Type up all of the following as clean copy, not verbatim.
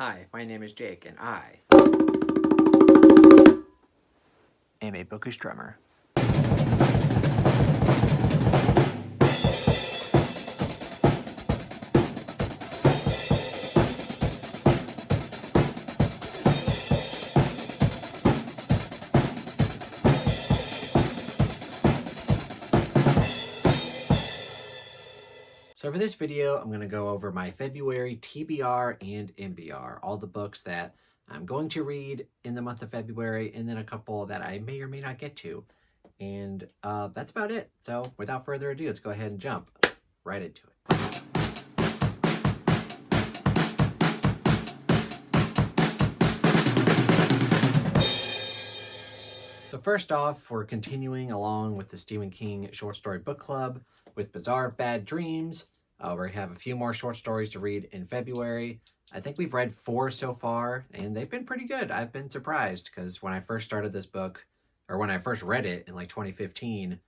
Hi, my name is Jake, and I am a bookish drummer. So for this video, I'm going to go over my February TBR and MBR, all the books that I'm going to read in the month of February, and then a couple that I may or may not get to. And that's about it. So without further ado, let's go ahead and jump right into it. So first off, we're continuing along with the Stephen King short story book club with Bizarre Bad Dreams. We have a few more short stories to read in February. I think we've read 4 so far, and they've been pretty good. I've been surprised because when I first started this book, or when I first read it in like 2015,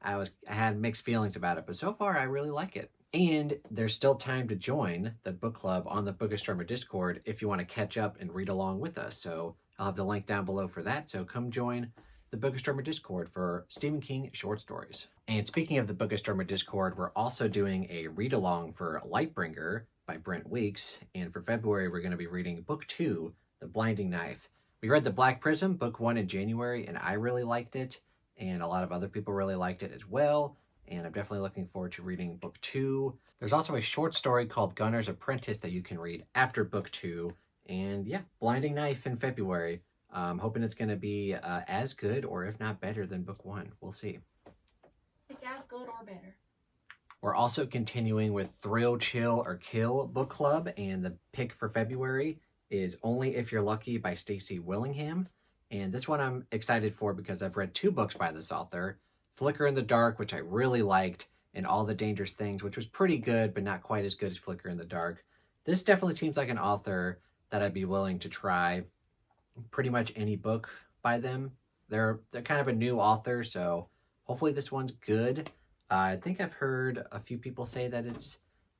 I had mixed feelings about it, but so far I really like it. And there's still time to join the book club on the Bookish Drummer Discord if you want to catch up and read along with us. So I'll have the link down below for that. So come join the Bookish Drummer Discord for Stephen King short stories. And speaking of the Bookish Drummer Discord, we're also doing a read-along for Lightbringer by Brent Weeks. And for February, we're going to be reading Book 2, The Blinding Knife. We read The Black Prism, Book 1 in January, and I really liked it. And a lot of other people really liked it as well. And I'm definitely looking forward to reading Book 2. There's also a short story called Gunner's Apprentice that you can read after Book 2. And yeah, Blinding Knife in February. I'm hoping it's going to be as good, or if not better, than Book 1. We'll see. It's as good or better. We're also continuing with Thrill, Chill, or Kill book club, and the pick for February is Only If You're Lucky by Stacey Willingham. And this one I'm excited for because I've read 2 books by this author, Flicker in the Dark, which I really liked, and All the Dangerous Things, which was pretty good, but not quite as good as Flicker in the Dark. This definitely seems like an author that I'd be willing to try pretty much any book by them. They're kind of a new author, so hopefully this one's good. I think I've heard a few people say that it's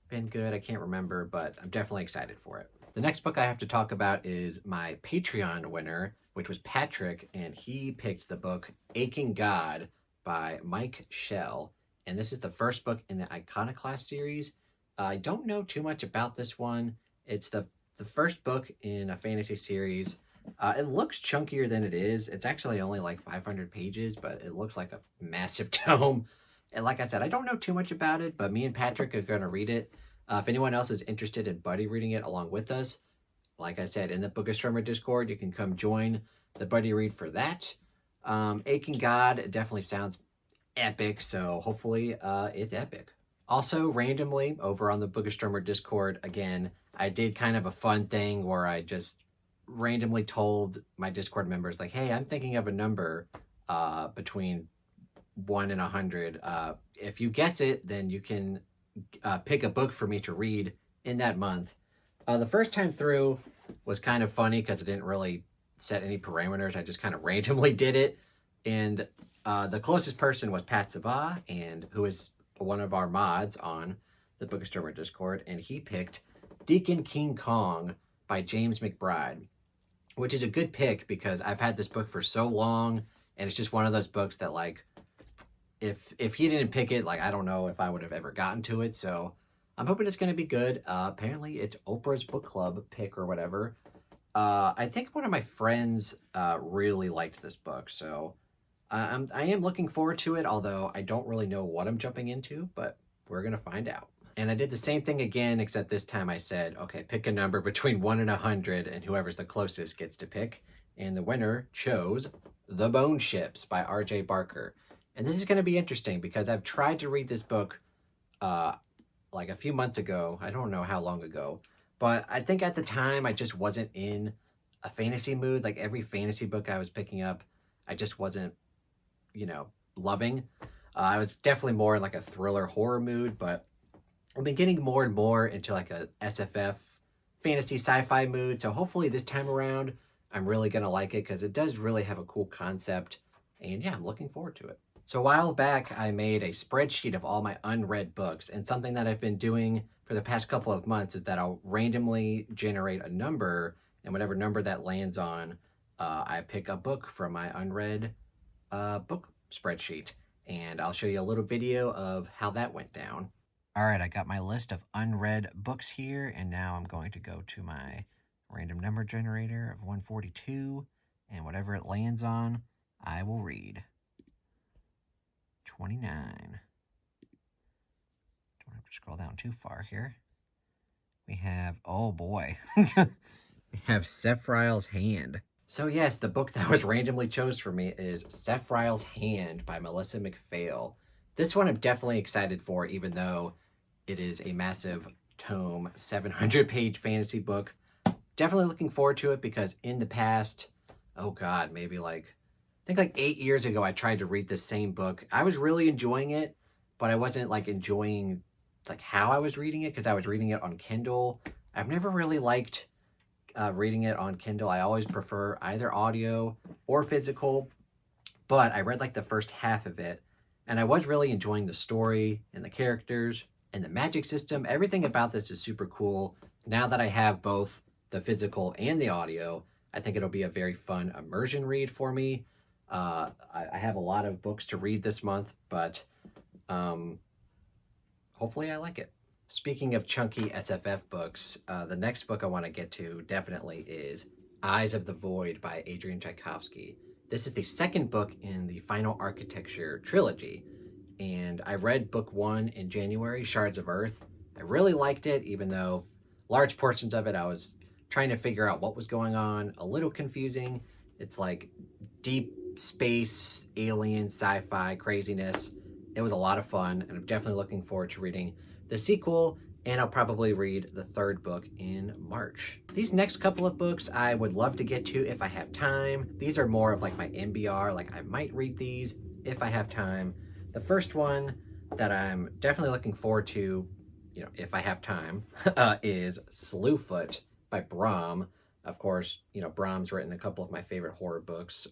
been good. I can't remember, but I'm definitely excited for it. The next book I have to talk about is my Patreon winner, which was Patrick, and he picked the book Aching God by Mike Shell. And this is the first book in the Iconoclast series. I don't know too much about this one. It's the first book in a fantasy series. It looks chunkier than it is. It's actually only like 500 pages, but it looks like a massive tome. And like I said, I don't know too much about it, but me and Patrick are going to read it. If anyone else is interested in buddy reading it along with us, like I said, in the Bookish Drummer Discord, you can come join the buddy read for that. Aching God, it definitely sounds epic, so hopefully it's epic. Also, randomly, over on the Bookish Drummer Discord, again, I did kind of a fun thing where I just randomly told my Discord members, like, hey, I'm thinking of a number between 1 and 100. If you guess it, then you can pick a book for me to read in that month. The first time through was kind of funny because I didn't really set any parameters. I just kind of randomly did it. And the closest person was Pat Sabah, and who is one of our mods on the Bookish Drummer Discord, and he picked Deacon King Kong by James McBride, which is a good pick because I've had this book for so long, and it's just one of those books that, like, if he didn't pick it, like, I don't know if I would have ever gotten to it. So I'm hoping it's going to be good. Apparently it's Oprah's book club pick or whatever. I think one of my friends really liked this book, so I am looking forward to it, although I don't really know what I'm jumping into, but we're going to find out. And I did the same thing again, except this time I said, okay, pick a number between 1 and 100, and whoever's the closest gets to pick. And the winner chose The Bone Ships by R.J. Barker. And this is going to be interesting because I've tried to read this book like a few months ago. I don't know how long ago. But I think at the time I just wasn't in a fantasy mood. Like every fantasy book I was picking up, I just wasn't, loving. I was definitely more in like a thriller horror mood, but I've been getting more and more into like a SFF fantasy sci-fi mood. So hopefully this time around, I'm really going to like it because it does really have a cool concept. And yeah, I'm looking forward to it. So a while back, I made a spreadsheet of all my unread books, and something that I've been doing for the past couple of months is that I'll randomly generate a number, and whatever number that lands on, I pick a book from my unread book spreadsheet, and I'll show you a little video of how that went down. All right, I got my list of unread books here, and now I'm going to go to my random number generator of 142, and whatever it lands on, I will read. 29. Don't have to scroll down too far here. We have, oh boy, we have Sephriel's Hand. So yes, the book that was randomly chose for me is Sephriel's Hand by Melissa McPhail. This one I'm definitely excited for, even though it is a massive tome, 700-page fantasy book. Definitely looking forward to it because in the past, oh God, maybe like, I think like 8 years ago, I tried to read the same book. I was really enjoying it, but I wasn't like enjoying like how I was reading it because I was reading it on Kindle. I've never really liked reading it on Kindle. I always prefer either audio or physical, but I read like the first half of it and I was really enjoying the story and the characters and the magic system. Everything about this is super cool. Now that I have both the physical and the audio, I think it'll be a very fun immersion read for me. I have a lot of books to read this month, but hopefully I like it. Speaking of chunky SFF books, the next book I want to get to definitely is Eyes of the Void by Adrian Tchaikovsky. This is the second book in the Final Architecture trilogy, and I read book 1 in January, Shards of Earth. I really liked it, even though large portions of it I was trying to figure out what was going on, a little confusing. It's like deep space, alien, sci-fi craziness. It was a lot of fun, and I'm definitely looking forward to reading the sequel, and I'll probably read the third book in March. These next couple of books I would love to get to if I have time. These are more of like my MBR, like I might read these if I have time. The first one that I'm definitely looking forward to, you know, if I have time, is Slewfoot by Brom. Of course, you know, Brom's written a couple of my favorite horror books,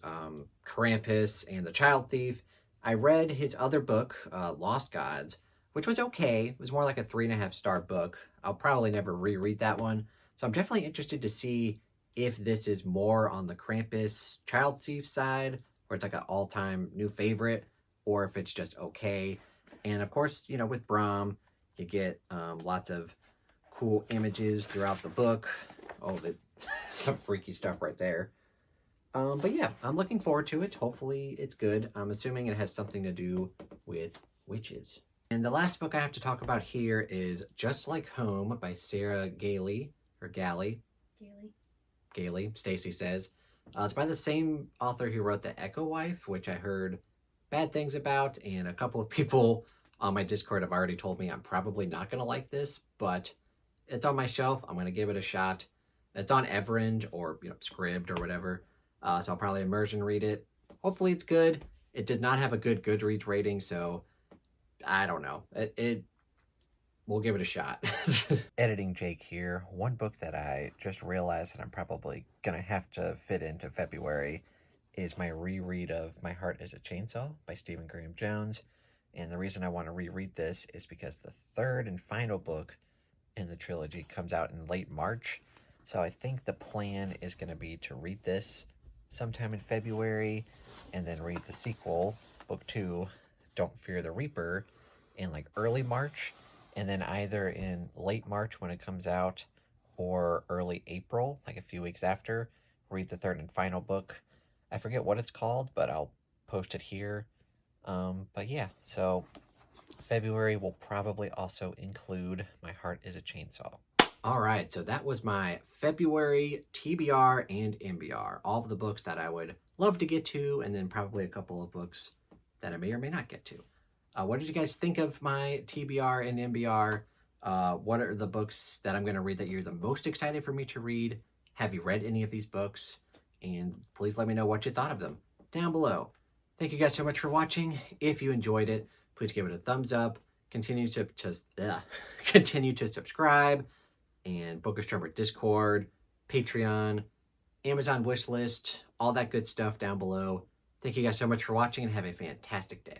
Krampus and The Child Thief. I read his other book, Lost Gods, which was okay. It was more like a 3.5-star book. I'll probably never reread that one. So I'm definitely interested to see if this is more on the Krampus Child Thief side, where it's like an all-time new favorite, or if it's just okay. And of course, you know, with Brom, you get lots of cool images throughout the book. Oh, some freaky stuff right there. But yeah, I'm looking forward to it. Hopefully it's good. I'm assuming it has something to do with witches. And the last book I have to talk about here is Just Like Home by Sarah Gailey, or Galley. Gailey, Stacy says. It's by the same author who wrote The Echo Wife, which I heard bad things about, and a couple of people on my Discord have already told me I'm probably not going to like this, but it's on my shelf. I'm going to give it a shot. It's on Everend or, you know, Scribd or whatever, so I'll probably immersion read it. Hopefully it's good. It does not have a good Goodreads rating, so I don't know. We'll give it a shot. Editing Jake here. One book that I just realized that I'm probably going to have to fit into February is my reread of My Heart is a Chainsaw by Stephen Graham Jones. And the reason I want to reread this is because the third and final book in the trilogy comes out in late March. So I think the plan is going to be to read this sometime in February and then read the sequel, book 2, Don't Fear the Reaper, in like early March. And then either in late March when it comes out or early April, like a few weeks after, read the third and final book. I forget what it's called, but I'll post it here. But yeah, so February will probably also include My Heart is a Chainsaw. All right, so that was my February TBR and MBR. All of the books that I would love to get to, and then probably a couple of books that I may or may not get to. What did you guys think of my TBR and MBR? What are the books that I'm going to read that you're the most excited for me to read? Have you read any of these books? And please let me know what you thought of them down below. Thank you guys so much for watching. If you enjoyed it, please give it a thumbs up. Continue to subscribe, and Bookish Drummer Discord, Patreon, Amazon wishlist, all that good stuff down below. Thank you guys so much for watching, and have a fantastic day.